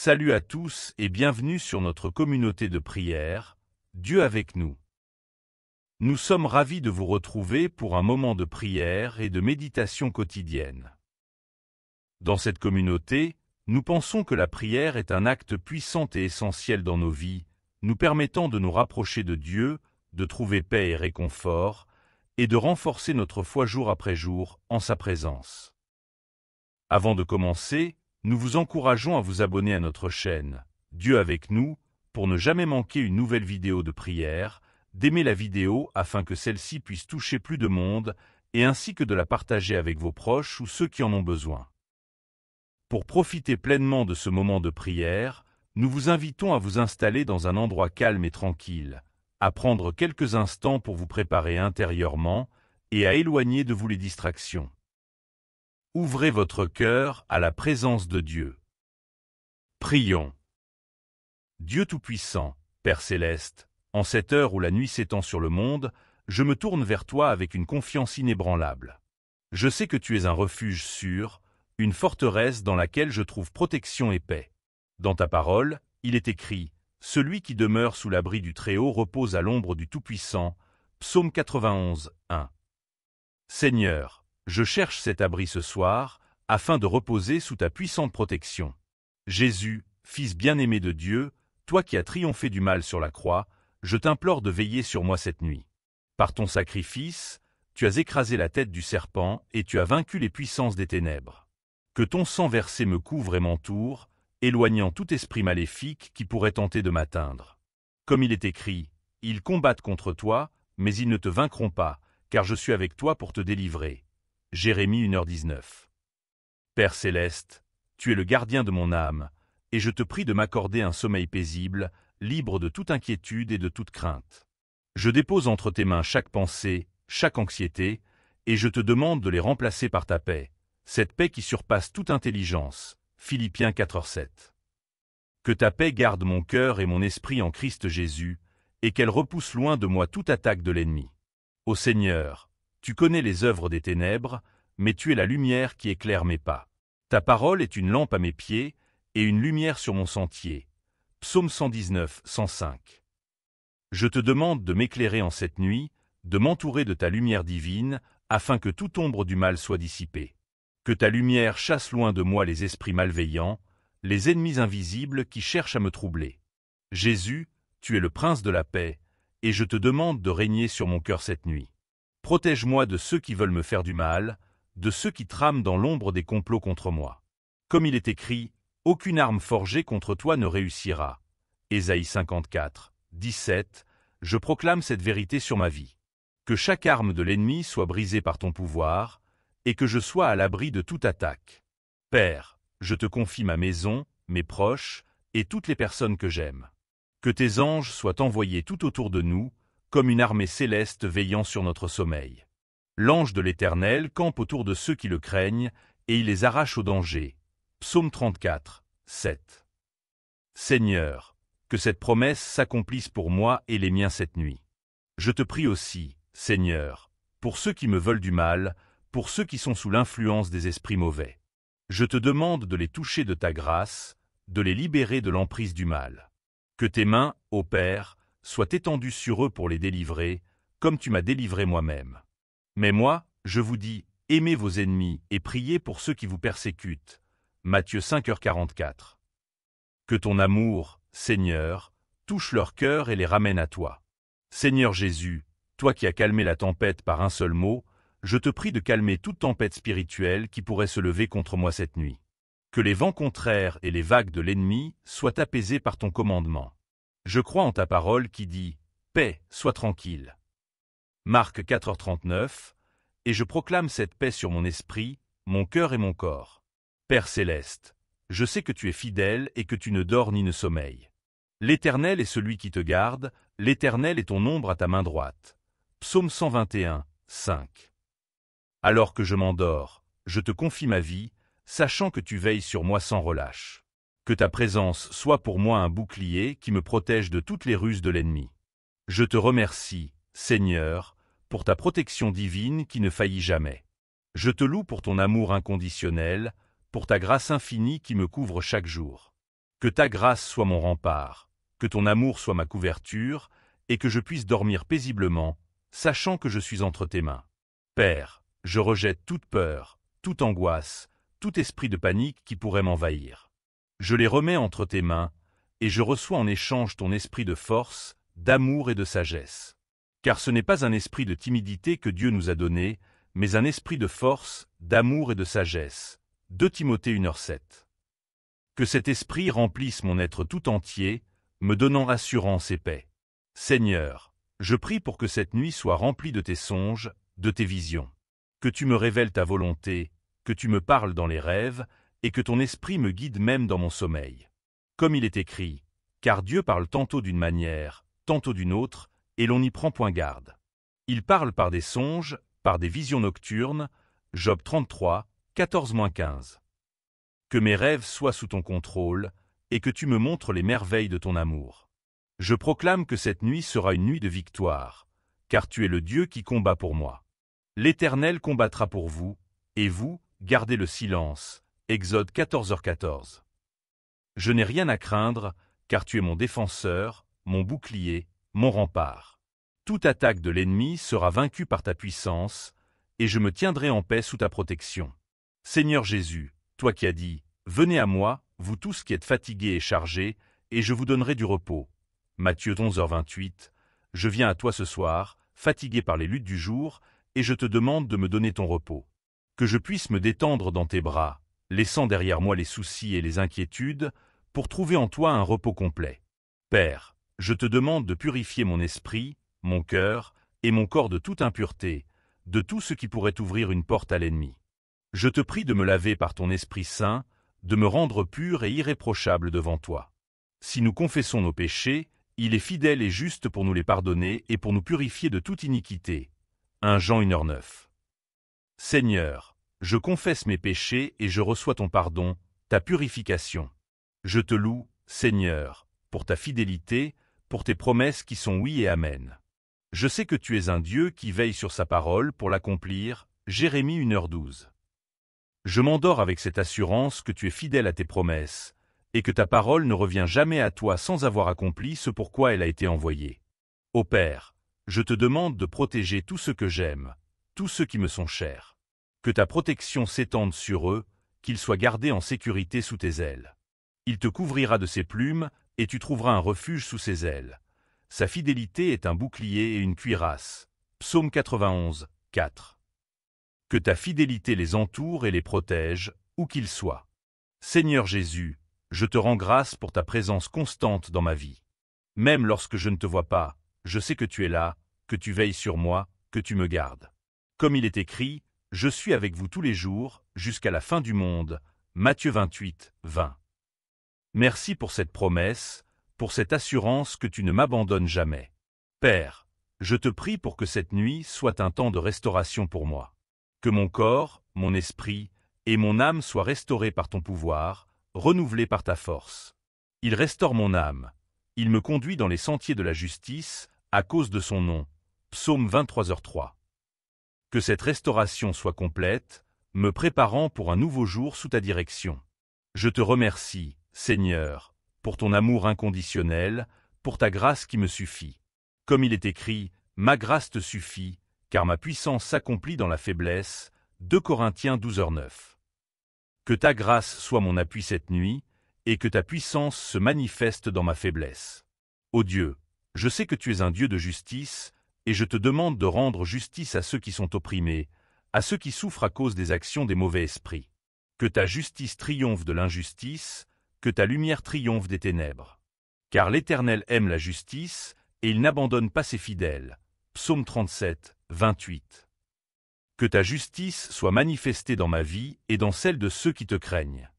Salut à tous et bienvenue sur notre communauté de prière, Dieu avec nous. Nous sommes ravis de vous retrouver pour un moment de prière et de méditation quotidienne. Dans cette communauté, nous pensons que la prière est un acte puissant et essentiel dans nos vies, nous permettant de nous rapprocher de Dieu, de trouver paix et réconfort, et de renforcer notre foi jour après jour en sa présence. Avant de commencer, nous vous encourageons à vous abonner à notre chaîne, Dieu avec nous, pour ne jamais manquer une nouvelle vidéo de prière, d'aimer la vidéo afin que celle-ci puisse toucher plus de monde, et ainsi que de la partager avec vos proches ou ceux qui en ont besoin. Pour profiter pleinement de ce moment de prière, nous vous invitons à vous installer dans un endroit calme et tranquille, à prendre quelques instants pour vous préparer intérieurement et à éloigner de vous les distractions. Ouvrez votre cœur à la présence de Dieu. Prions. Dieu Tout-Puissant, Père Céleste, en cette heure où la nuit s'étend sur le monde, je me tourne vers toi avec une confiance inébranlable. Je sais que tu es un refuge sûr, une forteresse dans laquelle je trouve protection et paix. Dans ta parole, il est écrit « Celui qui demeure sous l'abri du Très-Haut repose à l'ombre du Tout-Puissant » Psaume 91, 1. Seigneur, je cherche cet abri ce soir, afin de reposer sous ta puissante protection. Jésus, Fils bien-aimé de Dieu, toi qui as triomphé du mal sur la croix, je t'implore de veiller sur moi cette nuit. Par ton sacrifice, tu as écrasé la tête du serpent et tu as vaincu les puissances des ténèbres. Que ton sang versé me couvre et m'entoure, éloignant tout esprit maléfique qui pourrait tenter de m'atteindre. Comme il est écrit, ils combattent contre toi, mais ils ne te vaincront pas, car je suis avec toi pour te délivrer. Jérémie 1h19. Père Céleste, tu es le gardien de mon âme, et je te prie de m'accorder un sommeil paisible, libre de toute inquiétude et de toute crainte. Je dépose entre tes mains chaque pensée, chaque anxiété, et je te demande de les remplacer par ta paix, cette paix qui surpasse toute intelligence. Philippiens 4h7. Que ta paix garde mon cœur et mon esprit en Christ Jésus, et qu'elle repousse loin de moi toute attaque de l'ennemi. Ô Seigneur, tu connais les œuvres des ténèbres, mais tu es la lumière qui éclaire mes pas. Ta parole est une lampe à mes pieds et une lumière sur mon sentier. Psaume 119, 105. Je te demande de m'éclairer en cette nuit, de m'entourer de ta lumière divine, afin que toute ombre du mal soit dissipée. Que ta lumière chasse loin de moi les esprits malveillants, les ennemis invisibles qui cherchent à me troubler. Jésus, tu es le prince de la paix, et je te demande de régner sur mon cœur cette nuit. Protège-moi de ceux qui veulent me faire du mal, de ceux qui trament dans l'ombre des complots contre moi. Comme il est écrit, aucune arme forgée contre toi ne réussira. Ésaïe 54, 17, je proclame cette vérité sur ma vie. Que chaque arme de l'ennemi soit brisée par ton pouvoir, et que je sois à l'abri de toute attaque. Père, je te confie ma maison, mes proches, et toutes les personnes que j'aime. Que tes anges soient envoyés tout autour de nous, comme une armée céleste veillant sur notre sommeil. L'ange de l'Éternel campe autour de ceux qui le craignent, et il les arrache au danger. Psaume 34, 7. Seigneur, que cette promesse s'accomplisse pour moi et les miens cette nuit. Je te prie aussi, Seigneur, pour ceux qui me veulent du mal, pour ceux qui sont sous l'influence des esprits mauvais. Je te demande de les toucher de ta grâce, de les libérer de l'emprise du mal. Que tes mains, ô Père, soient étendues sur eux pour les délivrer, comme tu m'as délivré moi-même. Mais moi, je vous dis, aimez vos ennemis et priez pour ceux qui vous persécutent. Matthieu 5h44. Que ton amour, Seigneur, touche leur cœur et les ramène à toi. Seigneur Jésus, toi qui as calmé la tempête par un seul mot, je te prie de calmer toute tempête spirituelle qui pourrait se lever contre moi cette nuit. Que les vents contraires et les vagues de l'ennemi soient apaisés par ton commandement. Je crois en ta parole qui dit « Paix, sois tranquille ». Marc 4h39, et je proclame cette paix sur mon esprit, mon cœur et mon corps. Père Céleste, je sais que tu es fidèle et que tu ne dors ni ne sommeilles. L'Éternel est celui qui te garde, l'Éternel est ton ombre à ta main droite. Psaume 121, 5. Alors que je m'endors, je te confie ma vie, sachant que tu veilles sur moi sans relâche. Que ta présence soit pour moi un bouclier qui me protège de toutes les ruses de l'ennemi. Je te remercie, Seigneur, pour ta protection divine qui ne faillit jamais. Je te loue pour ton amour inconditionnel, pour ta grâce infinie qui me couvre chaque jour. Que ta grâce soit mon rempart, que ton amour soit ma couverture, et que je puisse dormir paisiblement, sachant que je suis entre tes mains. Père, je rejette toute peur, toute angoisse, tout esprit de panique qui pourrait m'envahir. Je les remets entre tes mains, et je reçois en échange ton esprit de force, d'amour et de sagesse. Car ce n'est pas un esprit de timidité que Dieu nous a donné, mais un esprit de force, d'amour et de sagesse. 2 Timothée 1h7. Que cet esprit remplisse mon être tout entier, me donnant assurance et paix. Seigneur, je prie pour que cette nuit soit remplie de tes songes, de tes visions. Que tu me révèles ta volonté, que tu me parles dans les rêves, et que ton esprit me guide même dans mon sommeil. Comme il est écrit, car Dieu parle tantôt d'une manière, tantôt d'une autre, et l'on n'y prend point garde. Il parle par des songes, par des visions nocturnes, Job 33, 14-15. Que mes rêves soient sous ton contrôle, et que tu me montres les merveilles de ton amour. Je proclame que cette nuit sera une nuit de victoire, car tu es le Dieu qui combat pour moi. L'Éternel combattra pour vous, et vous, gardez le silence. Exode 14h14. Je n'ai rien à craindre, car tu es mon défenseur, mon bouclier, mon rempart. Toute attaque de l'ennemi sera vaincue par ta puissance, et je me tiendrai en paix sous ta protection. Seigneur Jésus, toi qui as dit, « Venez à moi, vous tous qui êtes fatigués et chargés, et je vous donnerai du repos. » Matthieu 11h28. Je viens à toi ce soir, fatigué par les luttes du jour, et je te demande de me donner ton repos. Que je puisse me détendre dans tes bras, laissant derrière moi les soucis et les inquiétudes, pour trouver en toi un repos complet. Père, je te demande de purifier mon esprit, mon cœur et mon corps de toute impureté, de tout ce qui pourrait ouvrir une porte à l'ennemi. Je te prie de me laver par ton Esprit Saint, de me rendre pur et irréprochable devant toi. Si nous confessons nos péchés, il est fidèle et juste pour nous les pardonner et pour nous purifier de toute iniquité. 1 Jean 1h9. Seigneur, je confesse mes péchés et je reçois ton pardon, ta purification. Je te loue, Seigneur, pour ta fidélité, pour tes promesses qui sont oui et amen. Je sais que tu es un Dieu qui veille sur sa parole pour l'accomplir. Jérémie 1h12. Je m'endors avec cette assurance que tu es fidèle à tes promesses, et que ta parole ne revient jamais à toi sans avoir accompli ce pourquoi elle a été envoyée. Ô Père, je te demande de protéger tous ceux que j'aime, tous ceux qui me sont chers. Que ta protection s'étende sur eux, qu'ils soient gardés en sécurité sous tes ailes. Il te couvrira de ses plumes, et tu trouveras un refuge sous ses ailes. Sa fidélité est un bouclier et une cuirasse. Psaume 91, 4. Que ta fidélité les entoure et les protège, où qu'ils soient. Seigneur Jésus, je te rends grâce pour ta présence constante dans ma vie. Même lorsque je ne te vois pas, je sais que tu es là, que tu veilles sur moi, que tu me gardes. Comme il est écrit, je suis avec vous tous les jours, jusqu'à la fin du monde. Matthieu 28, 20. Merci pour cette promesse, pour cette assurance que tu ne m'abandonnes jamais. Père, je te prie pour que cette nuit soit un temps de restauration pour moi. Que mon corps, mon esprit et mon âme soient restaurés par ton pouvoir, renouvelés par ta force. Il restaure mon âme. Il me conduit dans les sentiers de la justice, à cause de son nom. Psaume 23h3. Que cette restauration soit complète, me préparant pour un nouveau jour sous ta direction. Je te remercie, Seigneur, pour ton amour inconditionnel, pour ta grâce qui me suffit. Comme il est écrit, ma grâce te suffit, car ma puissance s'accomplit dans la faiblesse. 2 Corinthiens 12h9. Que ta grâce soit mon appui cette nuit, et que ta puissance se manifeste dans ma faiblesse. Ô Dieu, je sais que tu es un Dieu de justice, et je te demande de rendre justice à ceux qui sont opprimés, à ceux qui souffrent à cause des actions des mauvais esprits. Que ta justice triomphe de l'injustice, que ta lumière triomphe des ténèbres. Car l'Éternel aime la justice, et il n'abandonne pas ses fidèles. Psaume 37, 28. Que ta justice soit manifestée dans ma vie et dans celle de ceux qui te craignent.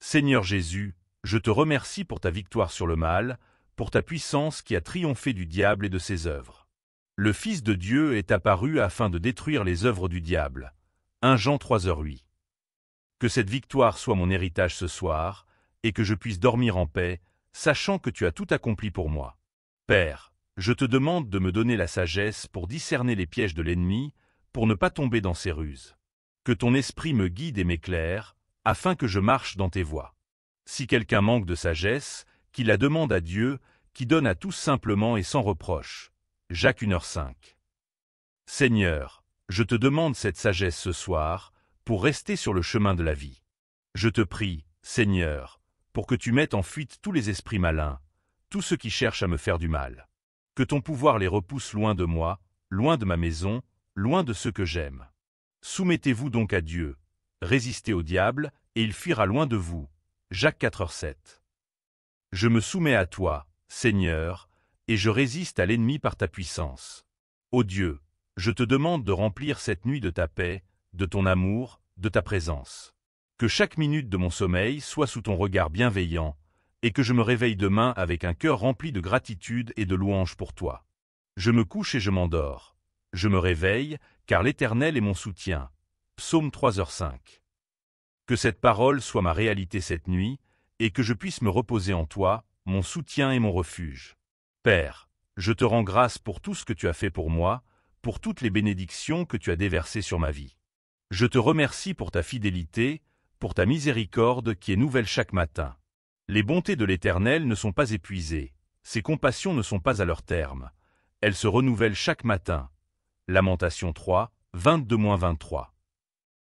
Seigneur Jésus, je te remercie pour ta victoire sur le mal, pour ta puissance qui a triomphé du diable et de ses œuvres. Le Fils de Dieu est apparu afin de détruire les œuvres du diable. 1 Jean 3h8. Que cette victoire soit mon héritage ce soir, et que je puisse dormir en paix, sachant que tu as tout accompli pour moi. Père, je te demande de me donner la sagesse pour discerner les pièges de l'ennemi, pour ne pas tomber dans ses ruses. Que ton esprit me guide et m'éclaire, afin que je marche dans tes voies. Si quelqu'un manque de sagesse, qu'il la demande à Dieu, qui donne à tous simplement et sans reproche. Jacques 1h05. Seigneur, je te demande cette sagesse ce soir, pour rester sur le chemin de la vie. Je te prie, Seigneur, pour que tu mettes en fuite tous les esprits malins, tous ceux qui cherchent à me faire du mal. Que ton pouvoir les repousse loin de moi, loin de ma maison, loin de ceux que j'aime. Soumettez-vous donc à Dieu, résistez au diable, et il fuira loin de vous. Jacques 4h7. Je me soumets à toi, Seigneur, et je résiste à l'ennemi par ta puissance. Ô Dieu, je te demande de remplir cette nuit de ta paix, de ton amour, de ta présence. Que chaque minute de mon sommeil soit sous ton regard bienveillant, et que je me réveille demain avec un cœur rempli de gratitude et de louange pour toi. Je me couche et je m'endors. Je me réveille, car l'Éternel est mon soutien. Psaume 3h5. Que cette parole soit ma réalité cette nuit, et que je puisse me reposer en toi, mon soutien et mon refuge. Père, je te rends grâce pour tout ce que tu as fait pour moi, pour toutes les bénédictions que tu as déversées sur ma vie. Je te remercie pour ta fidélité, pour ta miséricorde qui est nouvelle chaque matin. Les bontés de l'Éternel ne sont pas épuisées, ses compassions ne sont pas à leur terme. Elles se renouvellent chaque matin. Lamentation 3, 22-23.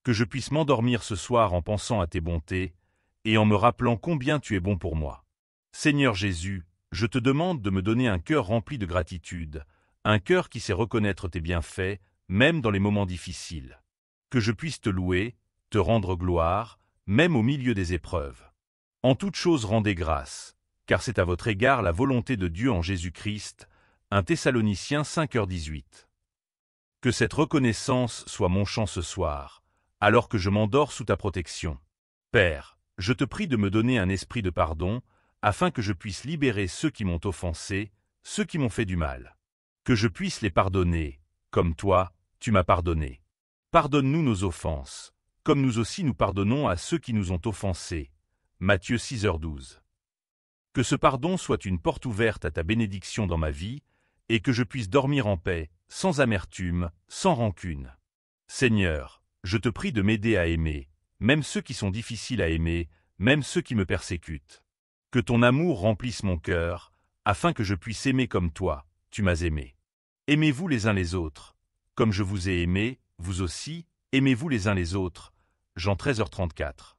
Que je puisse m'endormir ce soir en pensant à tes bontés, et en me rappelant combien tu es bon pour moi. Seigneur Jésus, je te demande de me donner un cœur rempli de gratitude, un cœur qui sait reconnaître tes bienfaits, même dans les moments difficiles. Que je puisse te louer, te rendre gloire, même au milieu des épreuves. En toute chose rendez grâce, car c'est à votre égard la volonté de Dieu en Jésus-Christ. 1 Thessaloniciens 5h18. Que cette reconnaissance soit mon chant ce soir, alors que je m'endors sous ta protection. Père, je te prie de me donner un esprit de pardon, afin que je puisse libérer ceux qui m'ont offensé, ceux qui m'ont fait du mal. Que je puisse les pardonner, comme toi, tu m'as pardonné. Pardonne-nous nos offenses, comme nous aussi nous pardonnons à ceux qui nous ont offensés. Matthieu 6h12. Que ce pardon soit une porte ouverte à ta bénédiction dans ma vie, et que je puisse dormir en paix, sans amertume, sans rancune. Seigneur, je te prie de m'aider à aimer, même ceux qui sont difficiles à aimer, même ceux qui me persécutent. Que ton amour remplisse mon cœur, afin que je puisse aimer comme toi, tu m'as aimé. Aimez-vous les uns les autres. Comme je vous ai aimé, vous aussi, aimez-vous les uns les autres. Jean 13h34.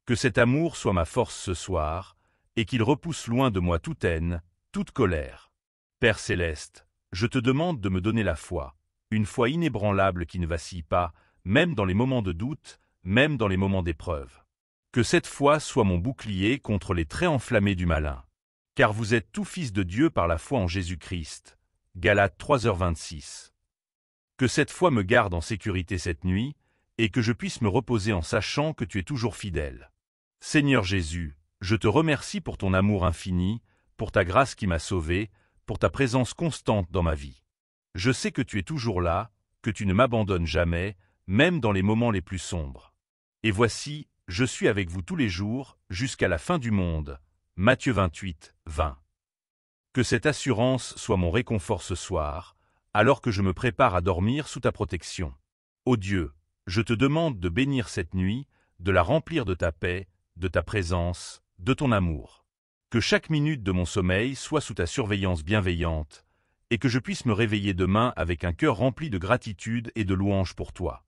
Que cet amour soit ma force ce soir, et qu'il repousse loin de moi toute haine, toute colère. Père céleste, je te demande de me donner la foi, une foi inébranlable qui ne vacille pas, même dans les moments de doute, même dans les moments d'épreuve. Que cette foi soit mon bouclier contre les traits enflammés du malin. Car vous êtes tout fils de Dieu par la foi en Jésus-Christ. Galates 3h26. Que cette foi me garde en sécurité cette nuit, et que je puisse me reposer en sachant que tu es toujours fidèle. Seigneur Jésus, je te remercie pour ton amour infini, pour ta grâce qui m'a sauvé, pour ta présence constante dans ma vie. Je sais que tu es toujours là, que tu ne m'abandonnes jamais, même dans les moments les plus sombres. Et voici, je suis avec vous tous les jours, jusqu'à la fin du monde. Matthieu 28, 20. Que cette assurance soit mon réconfort ce soir, alors que je me prépare à dormir sous ta protection. Ô Dieu, je te demande de bénir cette nuit, de la remplir de ta paix, de ta présence, de ton amour. Que chaque minute de mon sommeil soit sous ta surveillance bienveillante, et que je puisse me réveiller demain avec un cœur rempli de gratitude et de louange pour toi.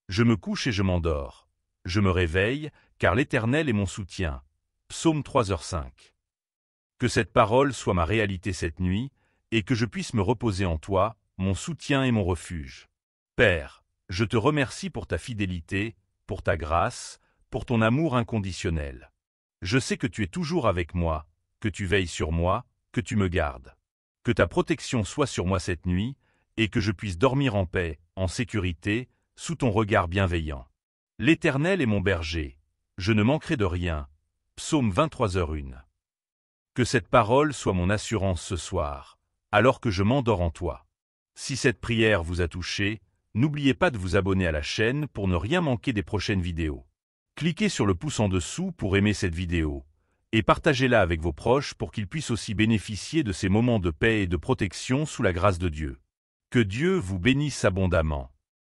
Je me couche et je m'endors. Je me réveille, car l'Éternel est mon soutien. Psaume 3h5. Que cette parole soit ma réalité cette nuit, et que je puisse me reposer en toi, mon soutien et mon refuge. Père, je te remercie pour ta fidélité, pour ta grâce, pour ton amour inconditionnel. Je sais que tu es toujours avec moi, que tu veilles sur moi, que tu me gardes. Que ta protection soit sur moi cette nuit, et que je puisse dormir en paix, en sécurité, sous ton regard bienveillant. L'Éternel est mon berger, je ne manquerai de rien. Psaume 23h01. Que cette parole soit mon assurance ce soir, alors que je m'endors en toi. Si cette prière vous a touché, n'oubliez pas de vous abonner à la chaîne pour ne rien manquer des prochaines vidéos. Cliquez sur le pouce en dessous pour aimer cette vidéo, et partagez-la avec vos proches pour qu'ils puissent aussi bénéficier de ces moments de paix et de protection sous la grâce de Dieu. Que Dieu vous bénisse abondamment.